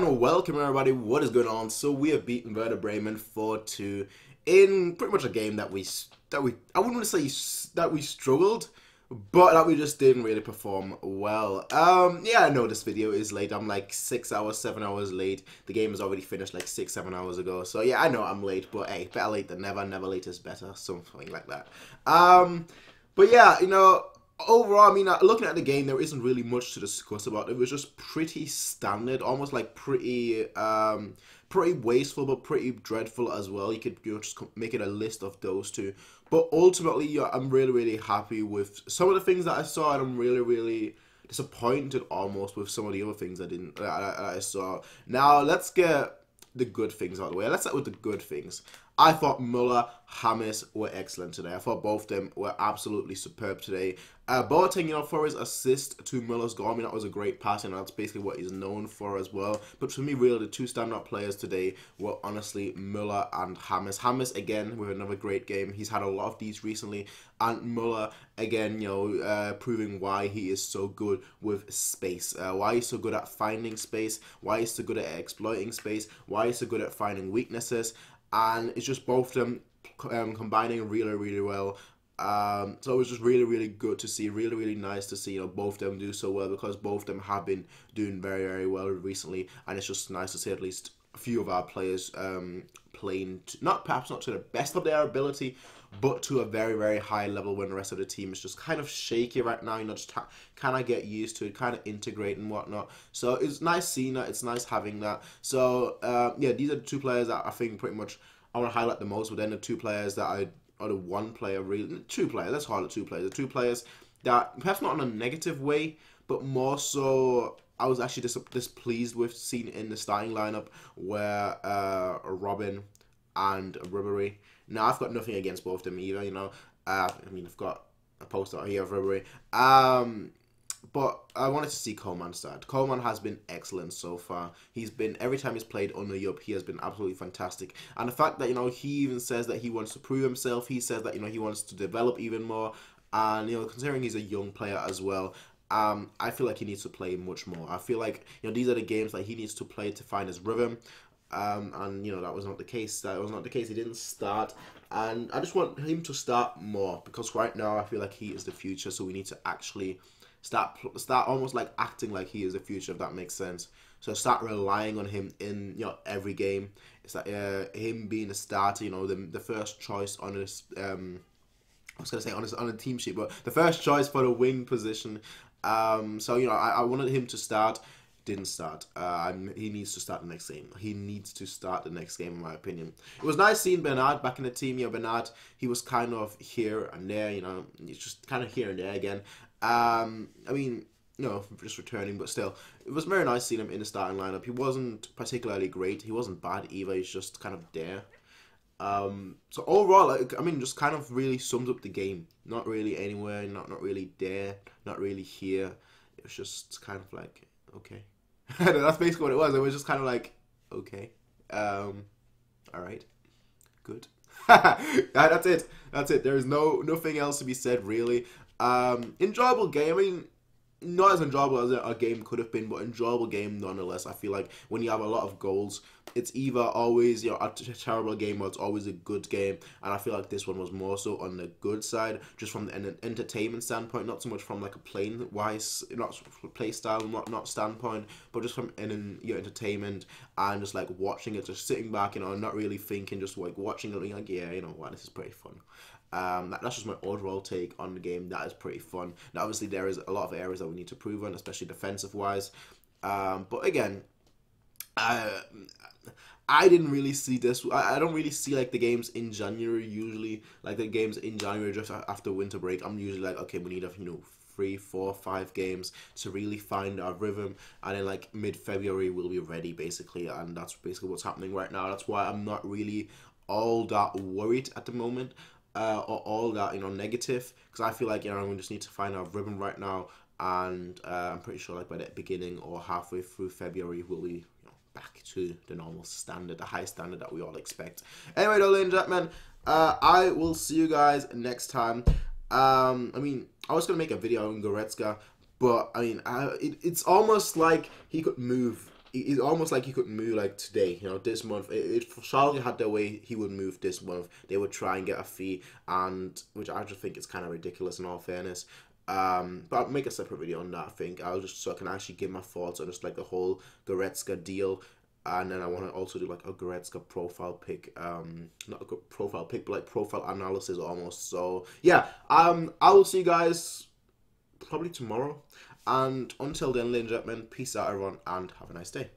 And welcome everybody, what is going on? So we have beaten Werder Bremen 4-2 in pretty much a game that I wouldn't want to say that we struggled, but that we just didn't really perform well. Yeah, I know this video is late. I'm like 6 hours, 7 hours late. The game is already finished like 6-7 hours ago. So yeah, I know I'm late, but hey, better late than never. Never late is better, something like that. But yeah, you know, overall, I mean, looking at the game, there isn't really much to discuss about. It was just pretty standard, almost like pretty wasteful, but pretty dreadful as well. You could just make it a list of those two. But ultimately, yeah, I'm really happy with some of the things that I saw, and I'm really disappointed almost with some of the other things I saw. Now, let's get the good things out of the way. Let's start with the good things. I thought Muller, James were excellent today. I thought both of them were absolutely superb today. Boateng, you know, for his assist to Muller's goal, I mean, that was a great pass, and that's basically what he's known for as well. But for me, really, the two standout players today were honestly Muller and James. James, again, with another great game. He's had a lot of these recently. And Muller, again, you know, proving why he is so good with space. Why he's so good at finding space. Why he's so good at exploiting space. Why he's so good at finding weaknesses. And it's just both of them combining really well. So it was just really good to see, really nice to see, you know, both of them do so well, because both of them have been doing very well recently, and it's just nice to see at least a few of our players playing perhaps not to the best of their ability, but to a very high level, when the rest of the team is just kind of shaky right now, you know, just kind of get used to it, kind of integrate and whatnot. So it's nice seeing that, it's nice having that. So yeah, these are the two players that I think pretty much I want to highlight the most, but then the two players that or the one player, really, two players, let's call it two players, the two players that perhaps not in a negative way, but more so I was actually displeased with seeing in the starting lineup, where Robin and Ribery. Now, I've got nothing against both of them either, you know. I mean, I've got a poster here of Ribery. But I wanted to see Coleman start. Coleman has been excellent so far. He's been, every time he's played under Yup, he has been absolutely fantastic. And the fact that, you know, he even says that he wants to prove himself. He says that, you know, he wants to develop even more. And, you know, considering he's a young player as well, I feel like he needs to play much more. I feel like, you know, these are the games that he needs to play to find his rhythm. And, you know, that was not the case. That was not the case. He didn't start. And I just want him to start more, because right now I feel like he is the future. So we need to actually start almost like acting like he is the future, if that makes sense. So start relying on him in, you know, every game. It's like him being a starter, you know, the first choice on this. I was gonna say on a team sheet, but the first choice for the wing position. So you know, I wanted him to start. Didn't start. He needs to start the next game. He needs to start the next game, in my opinion. It was nice seeing Bernard back in the team. You know, Bernard, he was kind of here and there. You know, he's just kind of here and there again. I mean, you know, just returning, but still, it was very nice seeing him in the starting lineup. He wasn't particularly great. He wasn't bad either. He's just kind of there. So overall, like, I mean, just kind of really sums up the game. Not really anywhere. Not really there. Not really here. It was just kind of like, okay. That's basically what it was. It was just kind of like, okay, all right, good. That's it. That's it. There is nothing else to be said, really. Enjoyable game. I mean, not as enjoyable as a game could have been, but enjoyable game nonetheless. I feel like when you have a lot of goals, it's either always, you know, a terrible game, or it's always a good game. And I feel like this one was more so on the good side, just from an entertainment standpoint, not so much from like a playing wise, not play style, not standpoint, but just from your entertainment and just like watching it, just sitting back, you know, not really thinking, just like watching it, like, yeah, you know what, this is pretty fun. That's just my overall take on the game. That is pretty fun. Now, obviously, there is a lot of areas that we need to improve on, especially defensive-wise. But again, I didn't really see this. I don't really see like the games in January usually. Like the games in January just after winter break, I'm usually like, okay, we need a, you know, 3, 4, 5 games to really find our rhythm, and then like mid-February we'll be ready basically, and that's basically what's happening right now. That's why I'm not really all that worried at the moment. Or all that, you know, negative, because I feel like, you know, we just need to find our rhythm right now, and I'm pretty sure like by the beginning or halfway through February we'll be, you know, back to the normal standard, the high standard that we all expect. Anyway, though, ladies and gentlemen, I will see you guys next time. I mean, I was gonna make a video on Goretzka, but I mean, it's almost like he could move it's almost like he couldn't move like today. You know, this month, if Schalke had their way, he would move this month. They would try and get a fee, and which I just think is kind of ridiculous in all fairness. But I'll make a separate video on that. I think I'll just so I can actually give my thoughts on just like the whole Goretzka deal. And then I want to also do like a Goretzka profile pick, not a good profile pick, but like profile analysis almost. So yeah, I will see you guys probably tomorrow. And until then, ladies and gentlemen, peace out everyone and have a nice day.